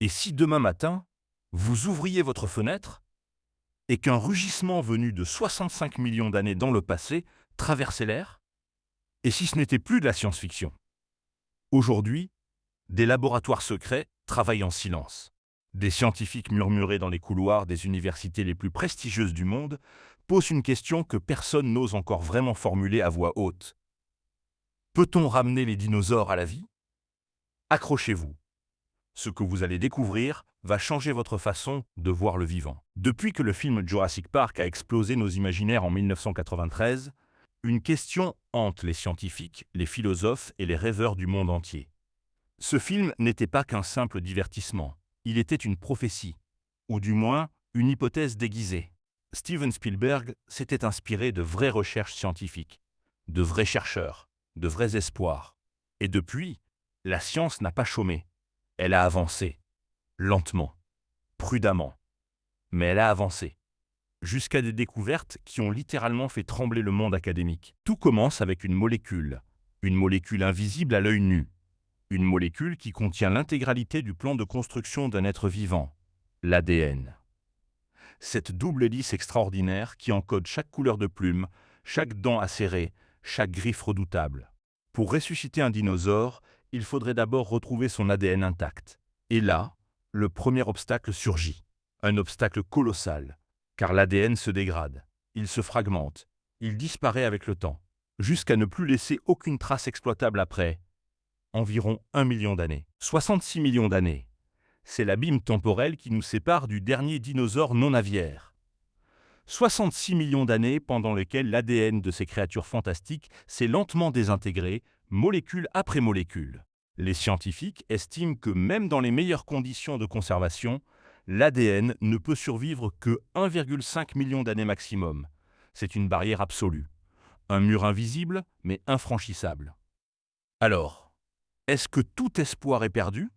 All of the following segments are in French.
Et si demain matin, vous ouvriez votre fenêtre et qu'un rugissement venu de 65 millions d'années dans le passé traversait l'air? Et si ce n'était plus de la science-fiction? Aujourd'hui, des laboratoires secrets travaillent en silence. Des scientifiques murmurés dans les couloirs des universités les plus prestigieuses du monde posent une question que personne n'ose encore vraiment formuler à voix haute. Peut-on ramener les dinosaures à la vie? Accrochez-vous. Ce que vous allez découvrir va changer votre façon de voir le vivant. Depuis que le film Jurassic Park a explosé nos imaginaires en 1993, une question hante les scientifiques, les philosophes et les rêveurs du monde entier. Ce film n'était pas qu'un simple divertissement, il était une prophétie, ou du moins une hypothèse déguisée. Steven Spielberg s'était inspiré de vraies recherches scientifiques, de vrais chercheurs, de vrais espoirs. Et depuis, la science n'a pas chômé. Elle a avancé, lentement, prudemment, mais elle a avancé, jusqu'à des découvertes qui ont littéralement fait trembler le monde académique. Tout commence avec une molécule invisible à l'œil nu, une molécule qui contient l'intégralité du plan de construction d'un être vivant, l'ADN. Cette double hélice extraordinaire qui encode chaque couleur de plume, chaque dent acérée, chaque griffe redoutable. Pour ressusciter un dinosaure, il faudrait d'abord retrouver son ADN intact. Et là, le premier obstacle surgit. Un obstacle colossal, car l'ADN se dégrade, il se fragmente, il disparaît avec le temps, jusqu'à ne plus laisser aucune trace exploitable après environ 1 million d'années. 66 millions d'années. C'est l'abîme temporel qui nous sépare du dernier dinosaure non aviaire. 66 millions d'années pendant lesquelles l'ADN de ces créatures fantastiques s'est lentement désintégré, molécule après molécule. Les scientifiques estiment que même dans les meilleures conditions de conservation, l'ADN ne peut survivre que 1,5 million d'années maximum. C'est une barrière absolue. Un mur invisible, mais infranchissable. Alors, est-ce que tout espoir est perdu?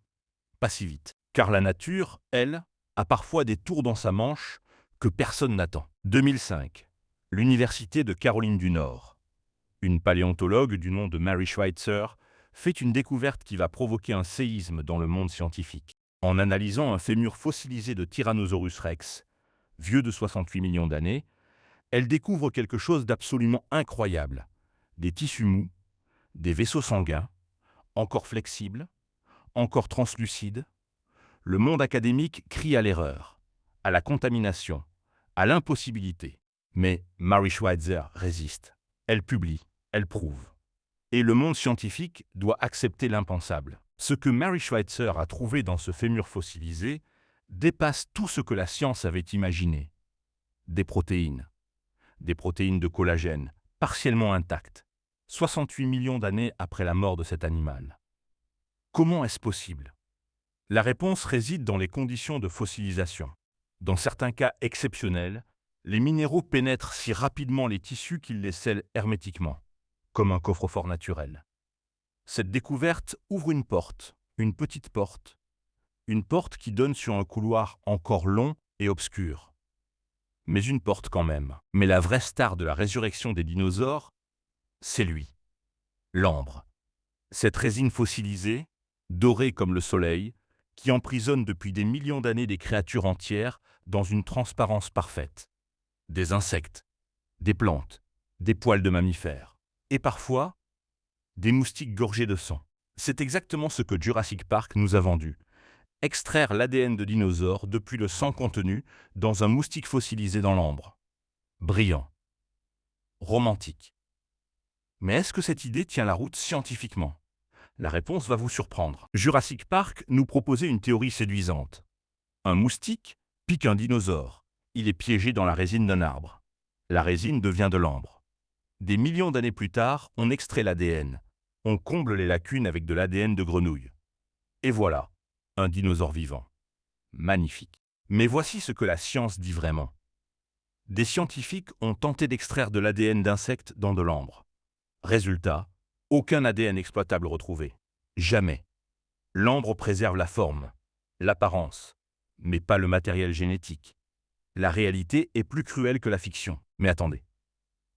Pas si vite. Car la nature, elle, a parfois des tours dans sa manche que personne n'attend. 2005. L'Université de Caroline du Nord. Une paléontologue du nom de Mary Schweitzer fait une découverte qui va provoquer un séisme dans le monde scientifique. En analysant un fémur fossilisé de Tyrannosaurus rex, vieux de 68 millions d'années, elle découvre quelque chose d'absolument incroyable. Des tissus mous, des vaisseaux sanguins, encore flexibles, encore translucides. Le monde académique crie à l'erreur, à la contamination, à l'impossibilité. Mais Mary Schweitzer résiste. Elle publie, elle prouve. Et le monde scientifique doit accepter l'impensable. Ce que Mary Schweitzer a trouvé dans ce fémur fossilisé dépasse tout ce que la science avait imaginé. Des protéines de collagène, partiellement intactes, 68 millions d'années après la mort de cet animal. Comment est-ce possible? La réponse réside dans les conditions de fossilisation. Dans certains cas exceptionnels, les minéraux pénètrent si rapidement les tissus qu'ils les scellent hermétiquement, comme un coffre-fort naturel. Cette découverte ouvre une petite porte, une porte qui donne sur un couloir encore long et obscur. Mais une porte quand même. Mais la vraie star de la résurrection des dinosaures, c'est lui, l'ambre. Cette résine fossilisée, dorée comme le soleil, qui emprisonne depuis des millions d'années des créatures entières dans une transparence parfaite. Des insectes, des plantes, des poils de mammifères, et parfois, des moustiques gorgés de sang. C'est exactement ce que Jurassic Park nous a vendu. Extraire l'ADN de dinosaures depuis le sang contenu dans un moustique fossilisé dans l'ambre. Brillant. Romantique. Mais est-ce que cette idée tient la route scientifiquement? La réponse va vous surprendre. Jurassic Park nous proposait une théorie séduisante. Un moustique pique un dinosaure. Il est piégé dans la résine d'un arbre. La résine devient de l'ambre. Des millions d'années plus tard, on extrait l'ADN. On comble les lacunes avec de l'ADN de grenouille. Et voilà, un dinosaure vivant. Magnifique. Mais voici ce que la science dit vraiment. Des scientifiques ont tenté d'extraire de l'ADN d'insectes dans de l'ambre. Résultat, aucun ADN exploitable retrouvé. Jamais. L'ambre préserve la forme, l'apparence, mais pas le matériel génétique. La réalité est plus cruelle que la fiction. Mais attendez.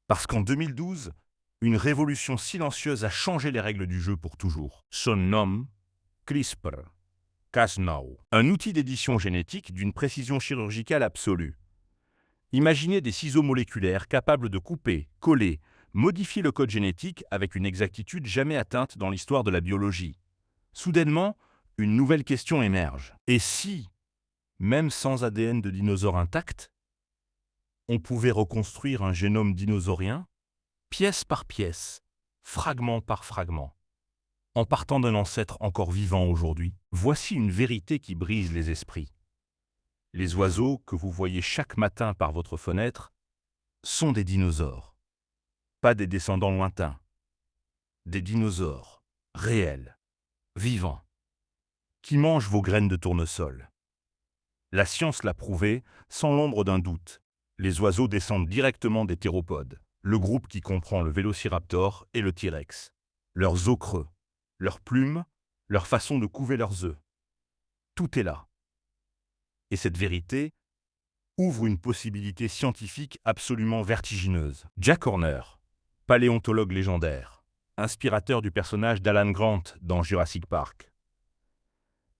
Parce qu'en 2012, une révolution silencieuse a changé les règles du jeu pour toujours. Son nom, CRISPR, Cas9, un outil d'édition génétique d'une précision chirurgicale absolue. Imaginez des ciseaux moléculaires capables de couper, coller, modifier le code génétique avec une exactitude jamais atteinte dans l'histoire de la biologie. Soudainement, une nouvelle question émerge. Et si, même sans ADN de dinosaure intact, on pouvait reconstruire un génome dinosaurien, pièce par pièce, fragment par fragment, en partant d'un ancêtre encore vivant aujourd'hui? Voici une vérité qui brise les esprits. Les oiseaux que vous voyez chaque matin par votre fenêtre sont des dinosaures, pas des descendants lointains. Des dinosaures, réels, vivants, qui mangent vos graines de tournesol. La science l'a prouvé, sans l'ombre d'un doute. Les oiseaux descendent directement des théropodes, le groupe qui comprend le vélociraptor et le T-Rex. Leurs os creux, leurs plumes, leur façon de couver leurs œufs. Tout est là. Et cette vérité ouvre une possibilité scientifique absolument vertigineuse. Jack Horner, paléontologue légendaire, inspirateur du personnage d'Alan Grant dans Jurassic Park,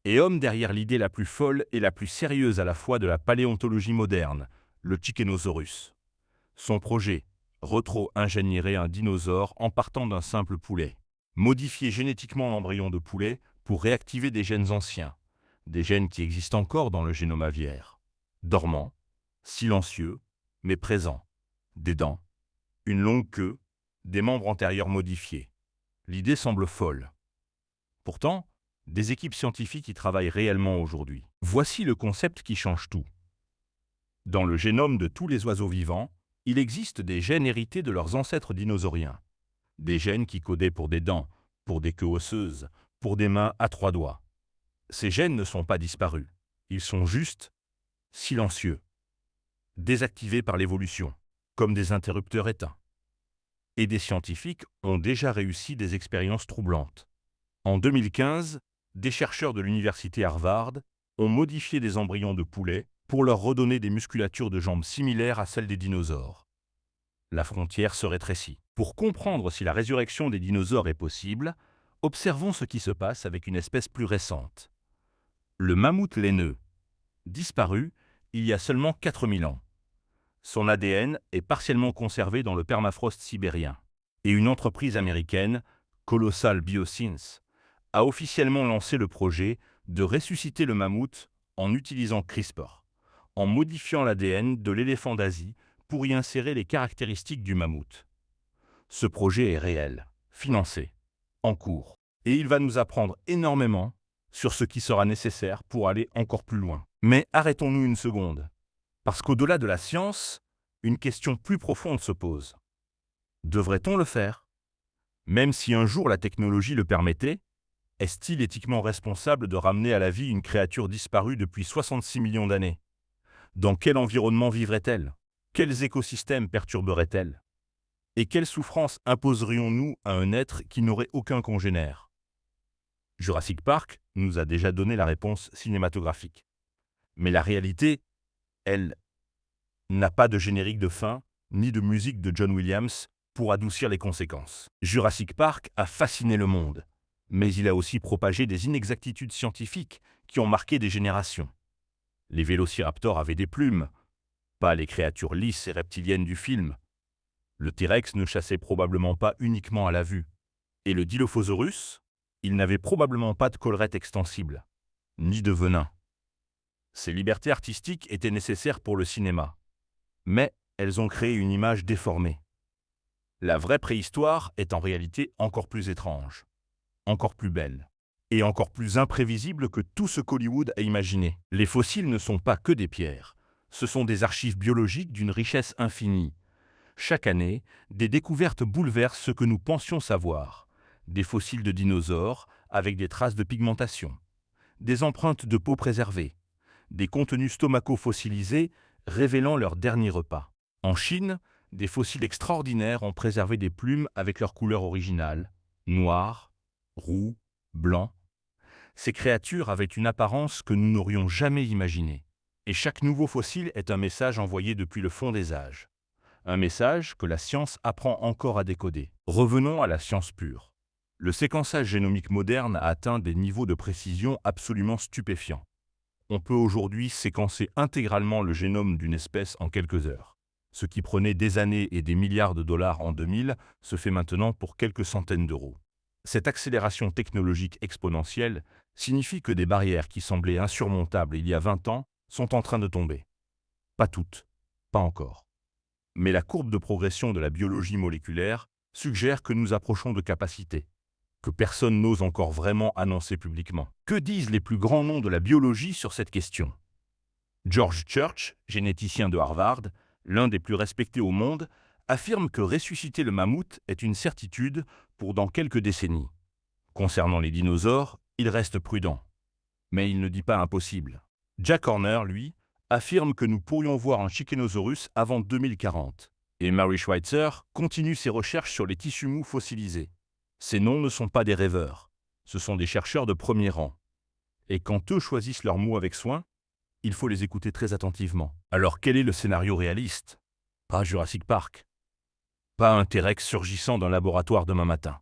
et homme derrière l'idée la plus folle et la plus sérieuse à la fois de la paléontologie moderne, le Tyrannosaurus. Son projet, retro-ingénierer un dinosaure en partant d'un simple poulet. Modifier génétiquement l'embryon de poulet pour réactiver des gènes anciens, des gènes qui existent encore dans le génome aviaire. Dormants, silencieux, mais présents. Des dents, une longue queue, des membres antérieurs modifiés. L'idée semble folle. Pourtant, des équipes scientifiques y travaillent réellement aujourd'hui. Voici le concept qui change tout. Dans le génome de tous les oiseaux vivants, il existe des gènes hérités de leurs ancêtres dinosauriens. Des gènes qui codaient pour des dents, pour des queues osseuses, pour des mains à 3 doigts. Ces gènes ne sont pas disparus. Ils sont juste silencieux, désactivés par l'évolution, comme des interrupteurs éteints. Et des scientifiques ont déjà réussi des expériences troublantes. En 2015, des chercheurs de l'université Harvard ont modifié des embryons de poulets pour leur redonner des musculatures de jambes similaires à celles des dinosaures. La frontière se rétrécit. Pour comprendre si la résurrection des dinosaures est possible, observons ce qui se passe avec une espèce plus récente. Le mammouth laineux, disparu il y a seulement 4000 ans. Son ADN est partiellement conservé dans le permafrost sibérien. Et une entreprise américaine, Colossal Biosciences, a officiellement lancé le projet de ressusciter le mammouth en utilisant CRISPR, en modifiant l'ADN de l'éléphant d'Asie pour y insérer les caractéristiques du mammouth. Ce projet est réel, financé, en cours, et il va nous apprendre énormément sur ce qui sera nécessaire pour aller encore plus loin. Mais arrêtons-nous une seconde, parce qu'au-delà de la science, une question plus profonde se pose. Devrait-on le faire? Même si un jour la technologie le permettait, est-il éthiquement responsable de ramener à la vie une créature disparue depuis 66 millions d'années? Dans quel environnement vivrait-elle? Quels écosystèmes perturberait-elle? Et quelle souffrance imposerions-nous à un être qui n'aurait aucun congénère? Jurassic Park nous a déjà donné la réponse cinématographique. Mais la réalité, elle, n'a pas de générique de fin, ni de musique de John Williams pour adoucir les conséquences. Jurassic Park a fasciné le monde, mais il a aussi propagé des inexactitudes scientifiques qui ont marqué des générations. Les vélociraptors avaient des plumes, pas les créatures lisses et reptiliennes du film. Le T-Rex ne chassait probablement pas uniquement à la vue. Et le Dilophosaurus, il n'avait probablement pas de collerette extensible, ni de venin. Ces libertés artistiques étaient nécessaires pour le cinéma, mais elles ont créé une image déformée. La vraie préhistoire est en réalité encore plus étrange, encore plus belle, et encore plus imprévisible que tout ce qu'Hollywood a imaginé. Les fossiles ne sont pas que des pierres, ce sont des archives biologiques d'une richesse infinie. Chaque année, des découvertes bouleversent ce que nous pensions savoir. Des fossiles de dinosaures avec des traces de pigmentation, des empreintes de peau préservées, des contenus stomacaux-fossilisés révélant leur dernier repas. En Chine, des fossiles extraordinaires ont préservé des plumes avec leur couleur originale, noir, roux, blanc. Ces créatures avaient une apparence que nous n'aurions jamais imaginée. Et chaque nouveau fossile est un message envoyé depuis le fond des âges. Un message que la science apprend encore à décoder. Revenons à la science pure. Le séquençage génomique moderne a atteint des niveaux de précision absolument stupéfiants. On peut aujourd'hui séquencer intégralement le génome d'une espèce en quelques heures. Ce qui prenait des années et des milliards de dollars en 2000 se fait maintenant pour quelques centaines d'euros. Cette accélération technologique exponentielle signifie que des barrières qui semblaient insurmontables il y a 20 ans sont en train de tomber. Pas toutes, pas encore. Mais la courbe de progression de la biologie moléculaire suggère que nous approchons de capacités que personne n'ose encore vraiment annoncer publiquement. Que disent les plus grands noms de la biologie sur cette question? George Church, généticien de Harvard, l'un des plus respectés au monde, affirme que ressusciter le mammouth est une certitude pour dans quelques décennies. Concernant les dinosaures, il reste prudent. Mais il ne dit pas impossible. Jack Horner, lui, affirme que nous pourrions voir un Chickenosaurus avant 2040. Et Mary Schweitzer continue ses recherches sur les tissus mous fossilisés. Ces noms ne sont pas des rêveurs, ce sont des chercheurs de premier rang. Et quand eux choisissent leurs mots avec soin, il faut les écouter très attentivement. Alors quel est le scénario réaliste? Pas Jurassic Park. Pas un T-Rex surgissant d'un laboratoire demain matin.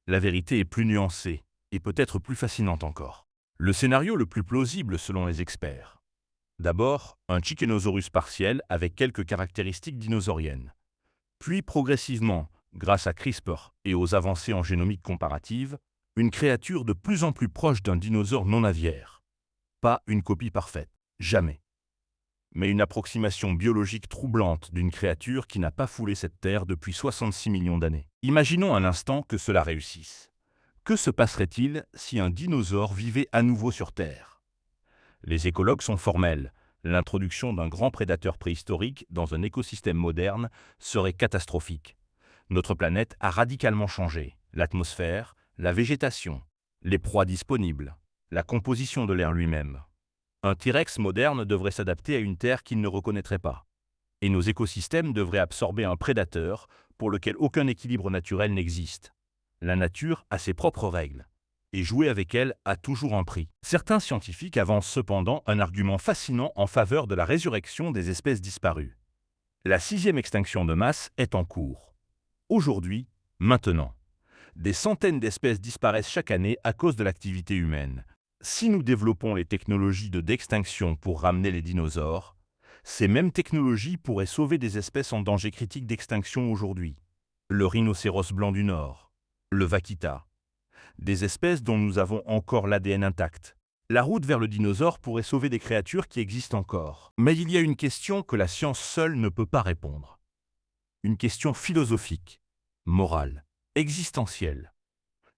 La vérité est plus nuancée et peut-être plus fascinante encore. Le scénario le plus plausible selon les experts. D'abord, un Chickenosaurus partiel avec quelques caractéristiques dinosauriennes. Puis progressivement, grâce à CRISPR et aux avancées en génomique comparative, une créature de plus en plus proche d'un dinosaure non aviaire. Pas une copie parfaite, jamais. Mais une approximation biologique troublante d'une créature qui n'a pas foulé cette Terre depuis 66 millions d'années. Imaginons un instant que cela réussisse. Que se passerait-il si un dinosaure vivait à nouveau sur Terre? Les écologues sont formels. L'introduction d'un grand prédateur préhistorique dans un écosystème moderne serait catastrophique. Notre planète a radicalement changé. L'atmosphère, la végétation, les proies disponibles, la composition de l'air lui-même. Un T-Rex moderne devrait s'adapter à une Terre qu'il ne reconnaîtrait pas. Et nos écosystèmes devraient absorber un prédateur pour lequel aucun équilibre naturel n'existe. La nature a ses propres règles. Et jouer avec elle a toujours un prix. Certains scientifiques avancent cependant un argument fascinant en faveur de la résurrection des espèces disparues. La 6e extinction de masse est en cours. Aujourd'hui, maintenant. Des centaines d'espèces disparaissent chaque année à cause de l'activité humaine. Si nous développons les technologies d'extinction pour ramener les dinosaures, ces mêmes technologies pourraient sauver des espèces en danger critique d'extinction aujourd'hui. Le rhinocéros blanc du Nord, le vaquita, des espèces dont nous avons encore l'ADN intact. La route vers le dinosaure pourrait sauver des créatures qui existent encore. Mais il y a une question que la science seule ne peut pas répondre. Une question philosophique, morale, existentielle.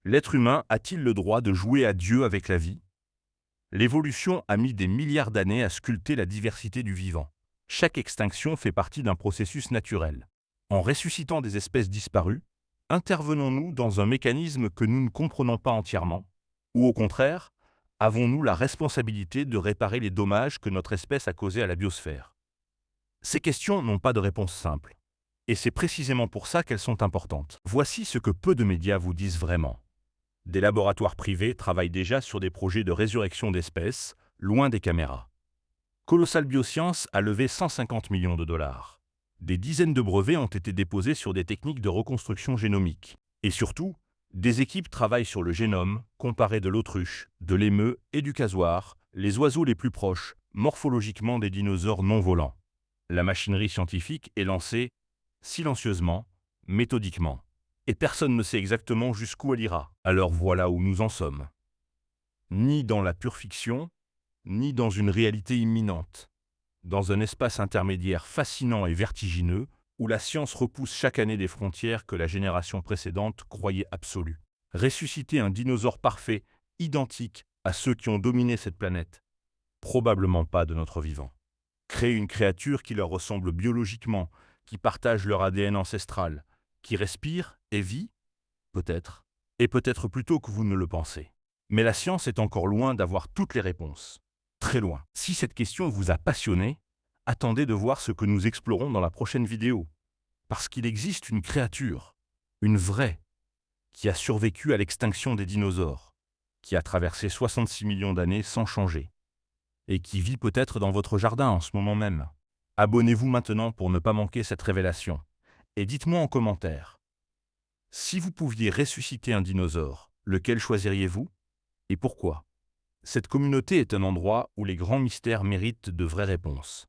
L'être humain a-t-il le droit de jouer à Dieu avec la vie? L'évolution a mis des milliards d'années à sculpter la diversité du vivant. Chaque extinction fait partie d'un processus naturel. En ressuscitant des espèces disparues, intervenons-nous dans un mécanisme que nous ne comprenons pas entièrement? Ou au contraire, avons-nous la responsabilité de réparer les dommages que notre espèce a causés à la biosphère? Ces questions n'ont pas de réponse simple. Et c'est précisément pour ça qu'elles sont importantes. Voici ce que peu de médias vous disent vraiment. Des laboratoires privés travaillent déjà sur des projets de résurrection d'espèces, loin des caméras. Colossal Biosciences a levé 150 millions de dollars. Des dizaines de brevets ont été déposés sur des techniques de reconstruction génomique. Et surtout, des équipes travaillent sur le génome, comparé de l'autruche, de l'émeu et du casoar, les oiseaux les plus proches, morphologiquement des dinosaures non volants. La machinerie scientifique est lancée silencieusement, méthodiquement. Et personne ne sait exactement jusqu'où elle ira. Alors voilà où nous en sommes. Ni dans la pure fiction, ni dans une réalité imminente. Dans un espace intermédiaire fascinant et vertigineux, où la science repousse chaque année des frontières que la génération précédente croyait absolues. Ressusciter un dinosaure parfait, identique à ceux qui ont dominé cette planète. Probablement pas de notre vivant. Créer une créature qui leur ressemble biologiquement, qui partage leur ADN ancestral, qui respire et vit? Peut-être. Et peut-être plus tôt que vous ne le pensez. Mais la science est encore loin d'avoir toutes les réponses. Très loin. Si cette question vous a passionné, attendez de voir ce que nous explorons dans la prochaine vidéo. Parce qu'il existe une créature, une vraie, qui a survécu à l'extinction des dinosaures, qui a traversé 66 millions d'années sans changer, et qui vit peut-être dans votre jardin en ce moment même. Abonnez-vous maintenant pour ne pas manquer cette révélation. Et dites-moi en commentaire Si vous pouviez ressusciter un dinosaure, lequel choisiriez-vous et pourquoi? Cette communauté est un endroit où les grands mystères méritent de vraies réponses.